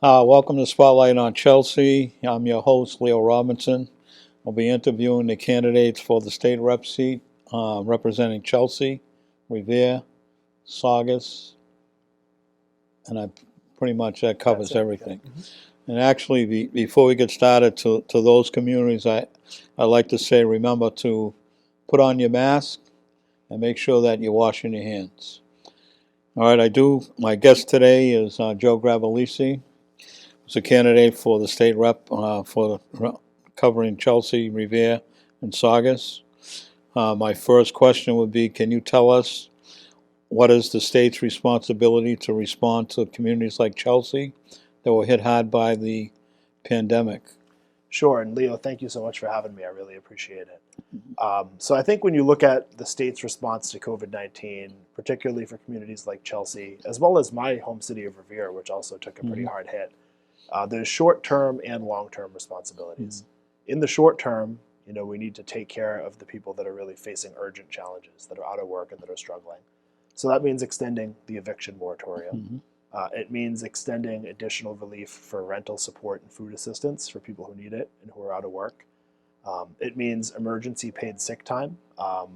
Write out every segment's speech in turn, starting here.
Welcome to Spotlight on Chelsea. I'm your host, Leo Robinson. I'll be interviewing the candidates for the state rep seat representing Chelsea, Revere, Saugus, and I pretty much that covers That's it. everything. Yeah. And actually, before we get started, to those communities, I like to say, remember to put on your mask and make sure that you're washing your hands. All right, My guest today is Joe Gravellese. He's a candidate for the state rep covering Chelsea, Revere, and Saugus. My first question would be, can you tell us what is the state's responsibility to respond to communities like Chelsea that were hit hard by the pandemic? Sure. And Leo, thank you so much for having me. I really appreciate it. So I think when you look at the state's response to COVID-19, particularly for communities like Chelsea, as well as my home city of Revere, which also took a pretty hard hit, there's short-term and long-term responsibilities. In the short term, we need to take care of the people that are really facing urgent challenges, that are out of work and that are struggling. So that means extending the eviction moratorium. It means extending additional relief for rental support and food assistance for people who need it and who are out of work. It means emergency paid sick time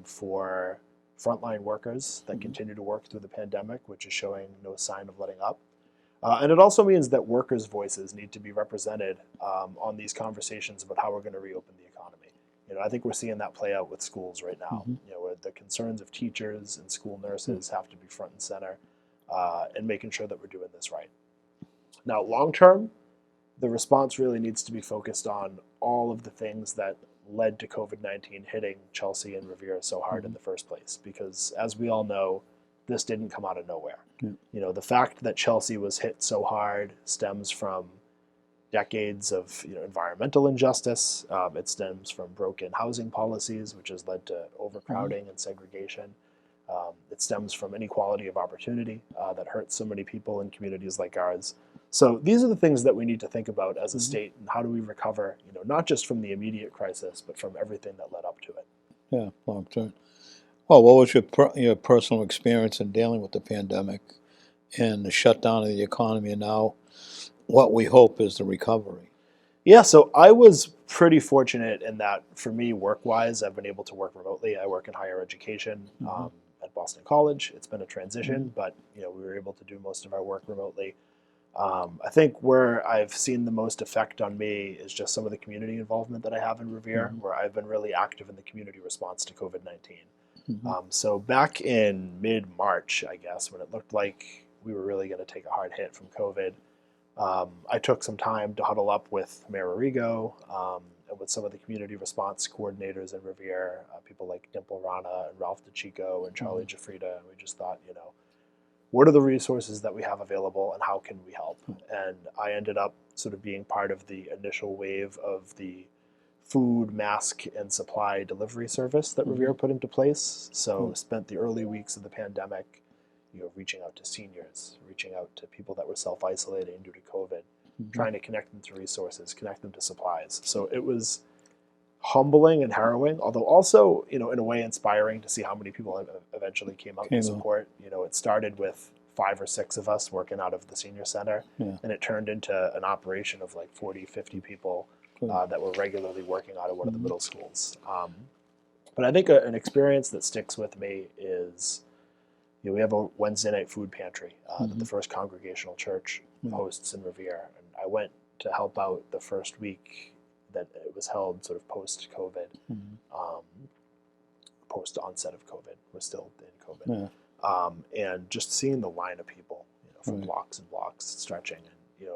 for frontline workers that continue to work through the pandemic, which is showing no sign of letting up. And it also means that workers' voices need to be represented on these conversations about how we're going to reopen the economy. I think we're seeing that play out with schools right now, where the concerns of teachers and school nurses have to be front and center and making sure that we're doing this right. Now, long term, the response really needs to be focused on all of the things that led to COVID-19 hitting Chelsea and Revere so hard in the first place. Because as we all know, this didn't come out of nowhere. The fact that Chelsea was hit so hard stems from decades of environmental injustice. It stems from broken housing policies, which has led to overcrowding and segregation. It stems from inequality of opportunity that hurts so many people in communities like ours. So these are the things that we need to think about as a state, and how do we recover, not just from the immediate crisis, but from everything that led up to it. Yeah, long term. Well, what was your personal experience in dealing with the pandemic and the shutdown of the economy, and now what we hope is the recovery? Yeah, so I was pretty fortunate in that, for me, work-wise, I've been able to work remotely. I work in higher education at Boston College. It's been a transition, but we were able to do most of our work remotely. I think where I've seen the most effect on me is just some of the community involvement that I have in Revere, where I've been really active in the community response to COVID-19. So back in mid-March, I guess, when it looked like we were really going to take a hard hit from COVID, I took some time to huddle up with Mayor Arrigo and with some of the community response coordinators in Revere, people like Dimple Rana and Ralph DeChico and Charlie Jafrida, and we just thought, what are the resources that we have available and how can we help? And I ended up sort of being part of the initial wave of the food, mask, and supply delivery service that Revere put into place. So spent the early weeks of the pandemic reaching out to seniors, reaching out to people that were self-isolating due to COVID, trying to connect them to resources, connect them to supplies. So it was humbling and harrowing, although also, in a way inspiring to see how many people eventually came out to support. It started with 5 or 6 of us working out of the senior center, and it turned into an operation of like 40, 50 people that were regularly working out of one of the middle schools. But I think an experience that sticks with me is, we have a Wednesday night food pantry that the First Congregational Church hosts in Revere. And I went to help out the first week that it was held, sort of post-COVID, post-onset of COVID. We're still in COVID. And just seeing the line of people, for blocks and blocks stretching. And,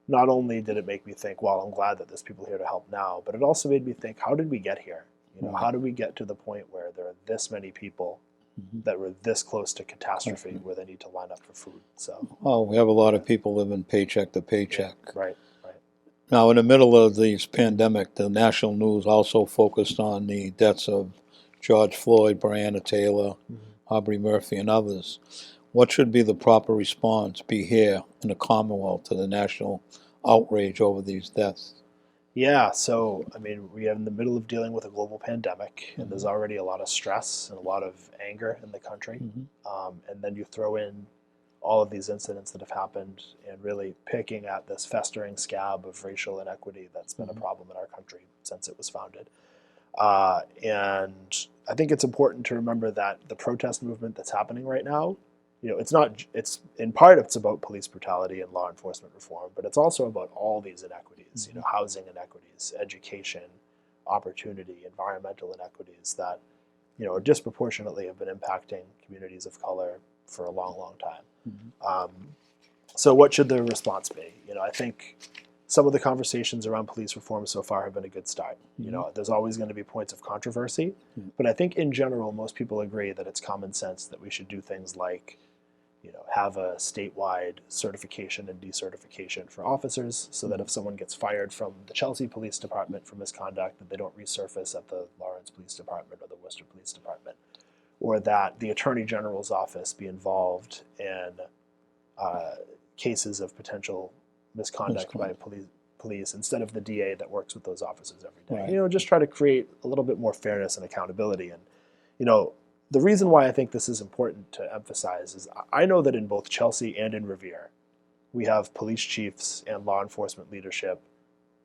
not only did it make me think, well, I'm glad that there's people here to help now, but it also made me think, how did we get here? How did we get to the point where there are this many people that were this close to catastrophe where they need to line up for food? So, we have a lot of people living paycheck to paycheck. Right. Now, in the middle of this pandemic, the national news also focused on the deaths of George Floyd, Breonna Taylor, Aubrey Murphy, and others. What should be the proper response be here in the Commonwealth to the national outrage over these deaths? Yeah, so, we are in the middle of dealing with a global pandemic, and there's already a lot of stress and a lot of anger in the country. And then you throw in all of these incidents that have happened and really picking at this festering scab of racial inequity that's been a problem in our country since it was founded. And I think it's important to remember that the protest movement that's happening right now, it's in part it's about police brutality and law enforcement reform, but it's also about all these inequities, housing inequities, education, opportunity, environmental inequities that, disproportionately have been impacting communities of color for a long, long time. So what should the response be? I think some of the conversations around police reform so far have been a good start. There's always going to be points of controversy, but I think in general, most people agree that it's common sense that we should do things like, have a statewide certification and decertification for officers so that if someone gets fired from the Chelsea Police Department for misconduct, that they don't resurface at the Lawrence Police Department or the Worcester Police Department, or that the Attorney General's office be involved in cases of potential misconduct by police instead of the DA that works with those officers every day. Right. Just try to create a little bit more fairness and accountability. And, the reason why I think this is important to emphasize is I know that in both Chelsea and in Revere, we have police chiefs and law enforcement leadership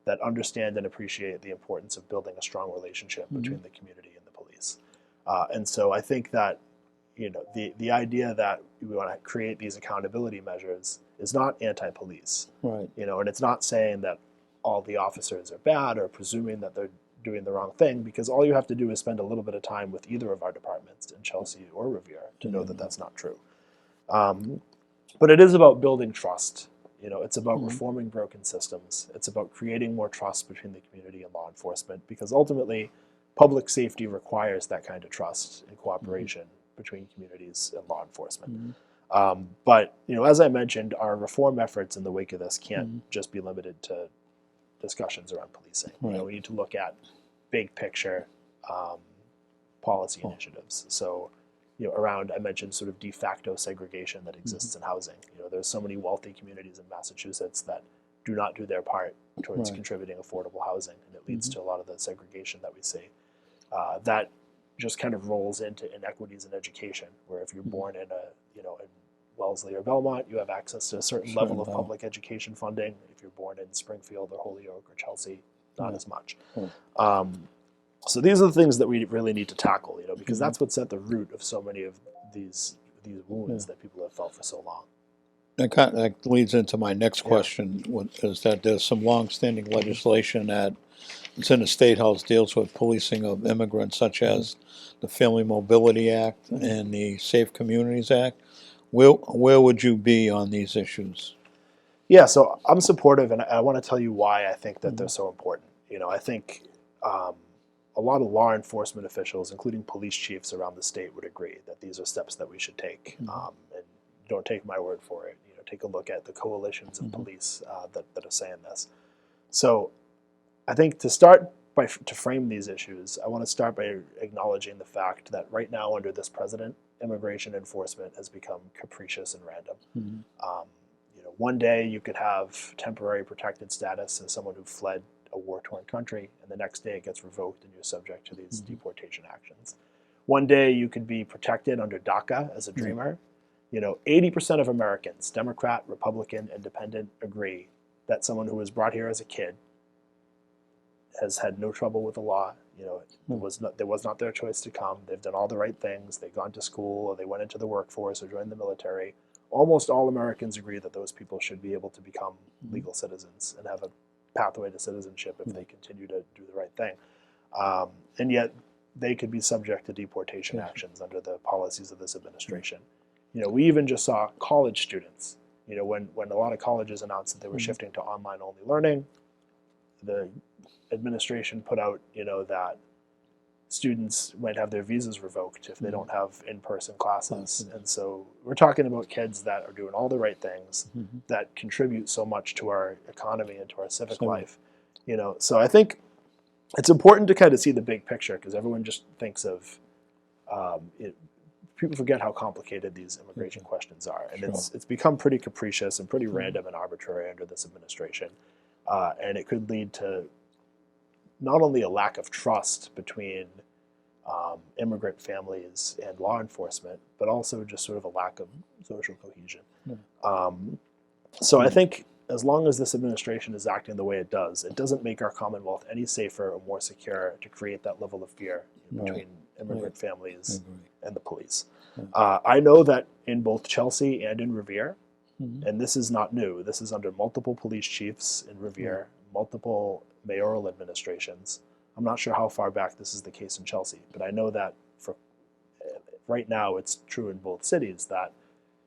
that understand and appreciate the importance of building a strong relationship between the community and the police. And so I think that, the idea that we want to create these accountability measures is not anti-police. Right. And it's not saying that all the officers are bad or presuming that they're doing the wrong thing, because all you have to do is spend a little bit of time with either of our departments in Chelsea or Revere to know that that's not true. But it is about building trust. It's about reforming broken systems. It's about creating more trust between the community and law enforcement, because ultimately public safety requires that kind of trust and cooperation between communities and law enforcement. But, as I mentioned, our reform efforts in the wake of this can't just be limited to discussions around policing. Right. We need to look at big picture policy initiatives. So, around, I mentioned sort of de facto segregation that exists in housing. There's so many wealthy communities in Massachusetts that do not do their part towards contributing affordable housing, and it leads to a lot of the segregation that we see. That just kind of rolls into inequities in education, where if you're born in in Wellesley or Belmont, you have access to a certain level of public education funding. If you're born in Springfield or Holyoke or Chelsea, not as much. So these are the things that we really need to tackle, because that's what's at the root of so many of these wounds that people have felt for so long. That leads into my next question, is that there's some long-standing legislation that it's in the State House deals with policing of immigrants, such as the Family Mobility Act and the Safe Communities Act. Where would you be on these issues? Yeah, so I'm supportive, and I want to tell you why I think that they're so important. I think a lot of law enforcement officials, including police chiefs around the state, would agree that these are steps that we should take. And don't take my word for it. Take a look at the coalitions of police that are saying this. So I think to frame these issues, I want to start by acknowledging the fact that right now under this president, immigration enforcement has become capricious and random. One day you could have temporary protected status as someone who fled a war-torn country, and the next day it gets revoked and you're subject to these deportation actions. One day you could be protected under DACA as a dreamer. 80% of Americans, Democrat, Republican, Independent, agree that someone who was brought here as a kid has had no trouble with the law. It was not their choice to come. They've done all the right things. They've gone to school, or they went into the workforce or joined the military. Almost all Americans agree that those people should be able to become legal citizens and have a pathway to citizenship if they continue to do the right thing. And yet they could be subject to deportation actions under the policies of this administration. We even just saw college students, when a lot of colleges announced that they were shifting to online-only learning, the administration put out, that students might have their visas revoked if they don't have in-person classes. And so we're talking about kids that are doing all the right things that contribute so much to our economy and to our civic life. So I think it's important to kind of see the big picture, because everyone just thinks of people forget how complicated these immigration questions are, and it's become pretty capricious and pretty random and arbitrary under this administration, and it could lead to not only a lack of trust between immigrant families and law enforcement, but also just sort of a lack of social cohesion. So I think as long as this administration is acting the way it doesn't make our Commonwealth any safer or more secure to create that level of fear between immigrant families and the police. I know that in both Chelsea and in Revere, and this is not new, this is under multiple police chiefs in Revere, multiple mayoral administrations. I'm not sure how far back this is the case in Chelsea, but I know that for right now it's true in both cities that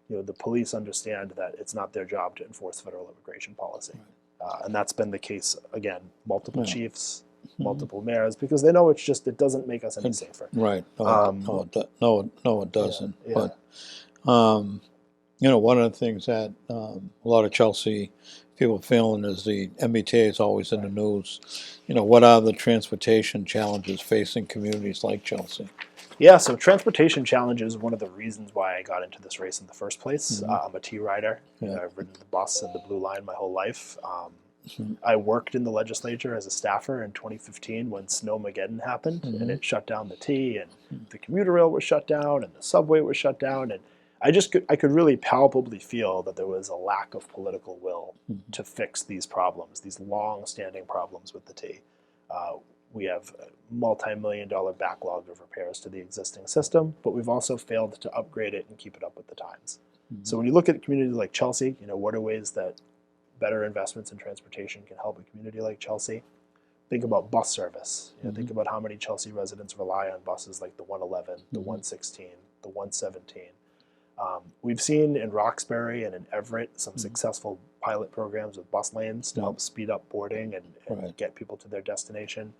the police understand that it's not their job to enforce federal immigration policy. And that's been the case, again, multiple chiefs, multiple mayors, because they know it doesn't make us any safer. Right. No, it doesn't. Yeah. But, one of the things that a lot of Chelsea people feeling is the MBTA is always in the news. What are the transportation challenges facing communities like Chelsea? Yeah, so transportation challenges is one of the reasons why I got into this race in the first place. I'm a T rider. I've ridden the bus and the Blue Line my whole life. I worked in the legislature as a staffer in 2015 when Snowmageddon happened, and it shut down the T, and the commuter rail was shut down, and the subway was shut down, and I could really palpably feel that there was a lack of political will to fix these problems, these long-standing problems with the T. We have a multi-million-dollar backlog of repairs to the existing system, but we've also failed to upgrade it and keep it up with the times. So when you look at communities like Chelsea, what are ways that better investments in transportation can help a community like Chelsea? Think about bus service. Think about how many Chelsea residents rely on buses like the 111, the 116, the 117. We've seen in Roxbury and in Everett some successful pilot programs with bus lanes to help speed up boarding and get people to their destination.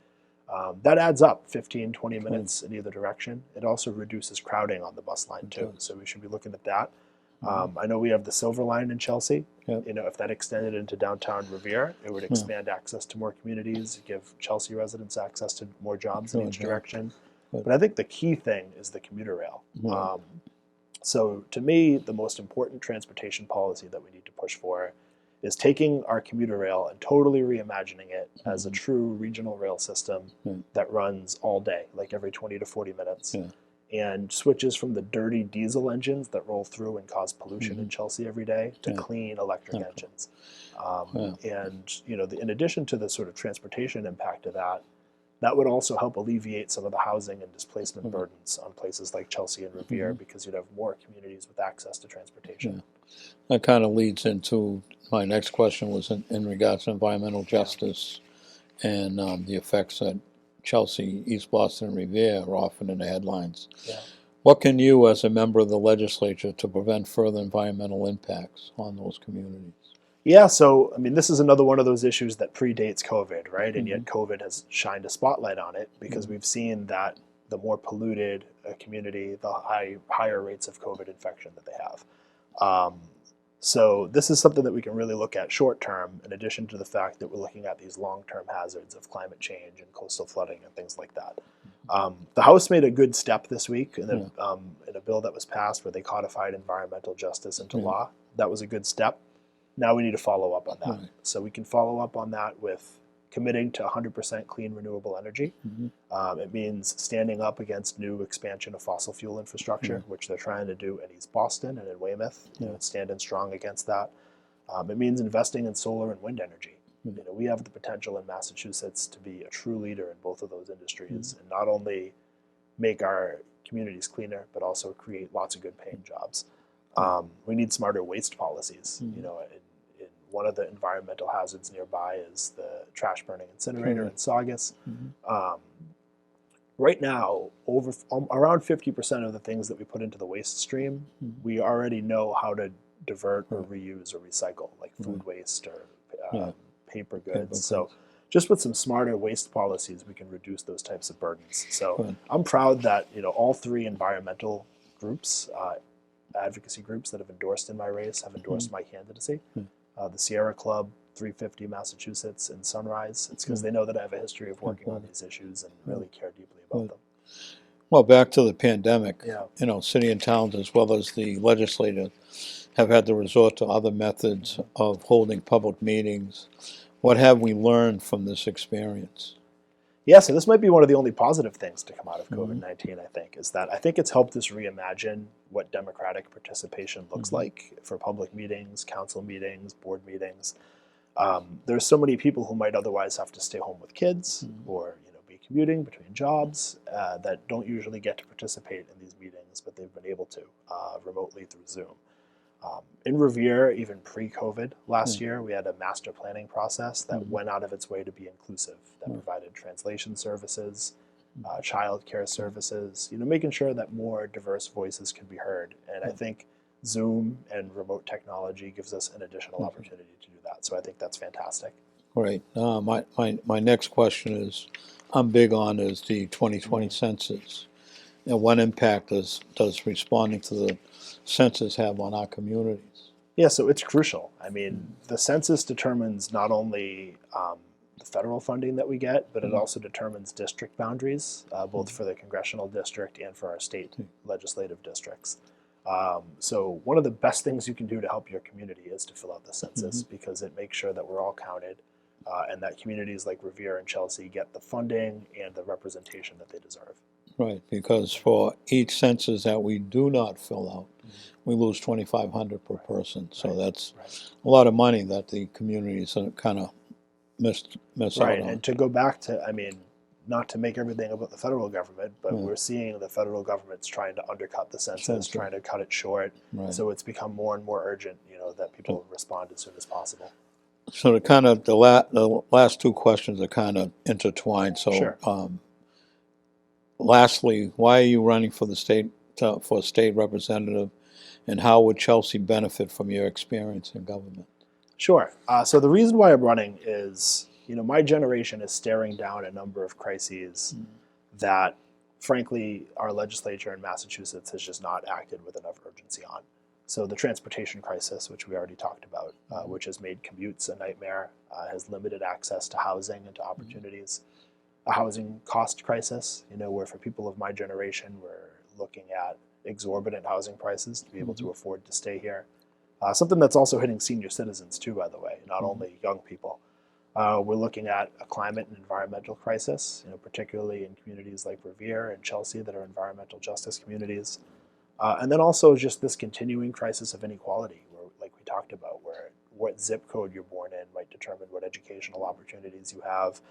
That adds up 15, 20 minutes in either direction. It also reduces crowding on the bus line too, so we should be looking at that. I know we have the Silver Line in Chelsea. If that extended into downtown Revere, it would expand access to more communities, give Chelsea residents access to more jobs in each direction. But I think the key thing is the commuter rail. So to me, the most important transportation policy that we need to push for is taking our commuter rail and totally reimagining it as a true regional rail system that runs all day, like every 20 to 40 minutes, and switches from the dirty diesel engines that roll through and cause pollution in Chelsea every day to clean electric engines. And in addition to the sort of transportation impact of that would also help alleviate some of the housing and displacement burdens on places like Chelsea and Revere, because you'd have more communities with access to transportation. That kind of leads into my next question was in regards to environmental justice and the effects that Chelsea, East Boston, and Revere are often in the headlines. What can you, as a member of the legislature, to prevent further environmental impacts on those communities? Yeah, so this is another one of those issues that predates COVID, right? And yet COVID has shined a spotlight on it because we've seen that the more polluted a community, the higher rates of COVID infection that they have. So this is something that we can really look at short term, in addition to the fact that we're looking at these long-term hazards of climate change and coastal flooding and things like that. The House made a good step this week in a bill that was passed where they codified environmental justice into law. That was a good step. Now we need to follow up on that. So we can follow up on that with committing to 100% clean renewable energy. It means standing up against new expansion of fossil fuel infrastructure, which they're trying to do in East Boston and in Weymouth, standing strong against that. It means investing in solar and wind energy. We have the potential in Massachusetts to be a true leader in both of those industries and not only make our communities cleaner, but also create lots of good paying jobs. We need smarter waste policies. One of the environmental hazards nearby is the trash burning incinerator in Saugus. Right now, around 50% of the things that we put into the waste stream, we already know how to divert or reuse or recycle, like food waste or paper goods. So just with some smarter waste policies, we can reduce those types of burdens. So I'm proud that all three environmental groups, advocacy groups that have endorsed in my race have endorsed my candidacy. The Sierra Club, 350 Massachusetts, and Sunrise. It's because they know that I have a history of working on these issues and really care deeply about them. Well, back to the pandemic, city and towns as well as the legislature have had to resort to other methods of holding public meetings. What have we learned from this experience? Yeah, so this might be one of the only positive things to come out of COVID-19, I think, is that I think it's helped us reimagine what democratic participation looks like for public meetings, council meetings, board meetings. There's so many people who might otherwise have to stay home with kids or be commuting between jobs that don't usually get to participate in these meetings, but they've been able to remotely through Zoom. In Revere, even pre-COVID last year, we had a master planning process that went out of its way to be inclusive, that provided translation services, child care services, making sure that more diverse voices can be heard. And I think Zoom and remote technology gives us an additional opportunity to do that. So I think that's fantastic. Great. My next question is, I'm big on is the 2020 census. And what impact does responding to the census have on our communities? Yeah, so it's crucial. I mean, the census determines not only the federal funding that we get, but it also determines district boundaries, both for the congressional district and for our state legislative districts. So one of the best things you can do to help your community is to fill out the census because it makes sure that we're all counted and that communities like Revere and Chelsea get the funding and the representation that they deserve. Right, because for each census that we do not fill out, we lose $2,500 per person. So that's a lot of money that the communities kind of miss out on. And to go back to, I mean, not to make everything about the federal government, but we're seeing the federal government's trying to undercut the census, trying to cut it short. So it's become more and more urgent, that people respond as soon as possible. So the last two questions are kind of intertwined. So lastly, why are you running for the state for a state representative, and how would Chelsea benefit from your experience in government? Sure. So the reason why I'm running is, my generation is staring down a number of crises that, frankly, our legislature in Massachusetts has just not acted with enough urgency on. So the transportation crisis, which we already talked about, which has made commutes a nightmare, has limited access to housing and to opportunities. A housing cost crisis, where for people of my generation, we're looking at exorbitant housing prices to be able to afford to stay here. Something that's also hitting senior citizens too, by the way, not only young people. We're looking at a climate and environmental crisis, particularly in communities like Revere and Chelsea that are environmental justice communities. And then also just this continuing crisis of inequality, where, like we talked about, where what zip code you're born in might determine what educational opportunities you have.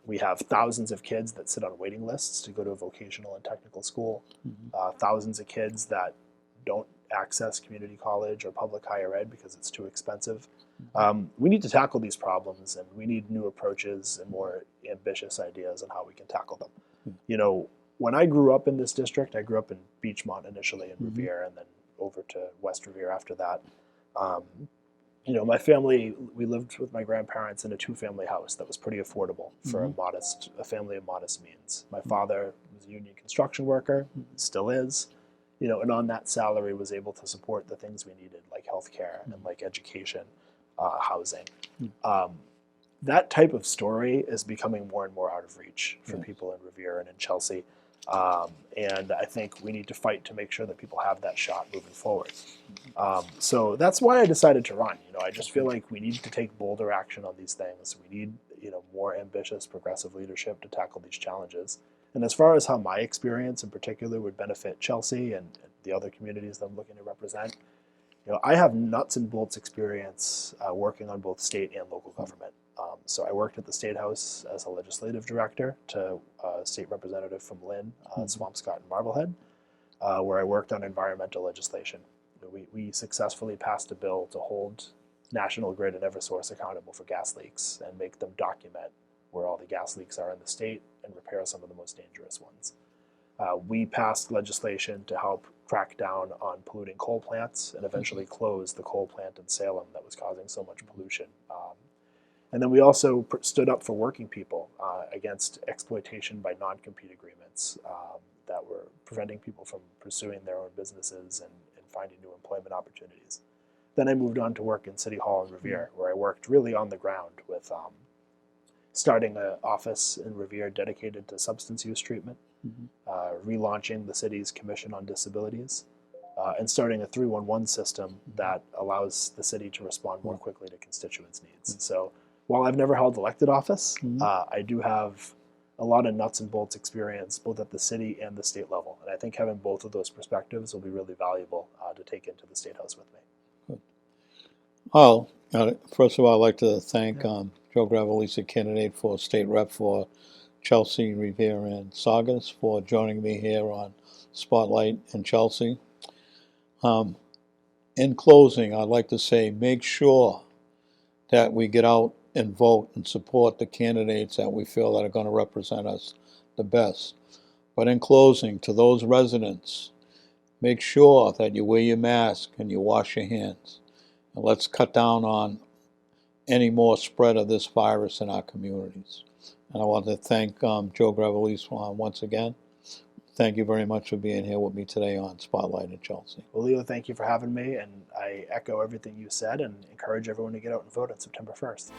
We have thousands of kids that sit on waiting lists to go to a vocational and technical school, thousands of kids that don't access community college or public higher ed because it's too expensive. We need to tackle these problems, and we need new approaches and more ambitious ideas on how we can tackle them. When I grew up in this district, I grew up in Beachmont initially in Revere and then over to West Revere after that. My family, we lived with my grandparents in a two-family house that was pretty affordable for a family of modest means. My father was a union construction worker, still is, and on that salary was able to support the things we needed, like healthcare and like education, housing. That type of story is becoming more and more out of reach for people in Revere and in Chelsea. And I think we need to fight to make sure that people have that shot moving forward. So that's why I decided to run. I just feel like we need to take bolder action on these things. We need, more ambitious, progressive leadership to tackle these challenges. And as far as how my experience in particular would benefit Chelsea and the other communities that I'm looking to represent, I have nuts and bolts experience working on both state and local government. So I worked at the State House as a legislative director to a state representative from Lynn, Swampscott, and Marblehead, where I worked on environmental legislation. We successfully passed a bill to hold National Grid and Eversource accountable for gas leaks and make them document where all the gas leaks are in the state and repair some of the most dangerous ones. We passed legislation to help crack down on polluting coal plants and eventually close the coal plant in Salem that was causing so much pollution. And then we also stood up for working people against exploitation by non-compete agreements that were preventing people from pursuing their own businesses and finding new employment opportunities. Then I moved on to work in City Hall in Revere, where I worked really on the ground with starting an office in Revere dedicated to substance use treatment, relaunching the city's Commission on Disabilities, and starting a 311 system that allows the city to respond more quickly to constituents' needs. So while I've never held elected office, I do have a lot of nuts and bolts experience, both at the city and the state level. And I think having both of those perspectives will be really valuable to take into the State House with me. Well, first of all, I'd like to thank Joe Gravellese, candidate for state rep for Chelsea, Revere, and Saugus, for joining me here on Spotlight in Chelsea. In closing, I'd like to say make sure that we get out and vote and support the candidates that we feel that are going to represent us the best. But in closing, to those residents, make sure that you wear your mask and you wash your hands. And let's cut down on any more spread of this virus in our communities. And I want to thank Joe Gravellese once again. Thank you very much for being here with me today on Spotlight in Chelsea. Well, Leo, thank you for having me, and I echo everything you said and encourage everyone to get out and vote on September 1st.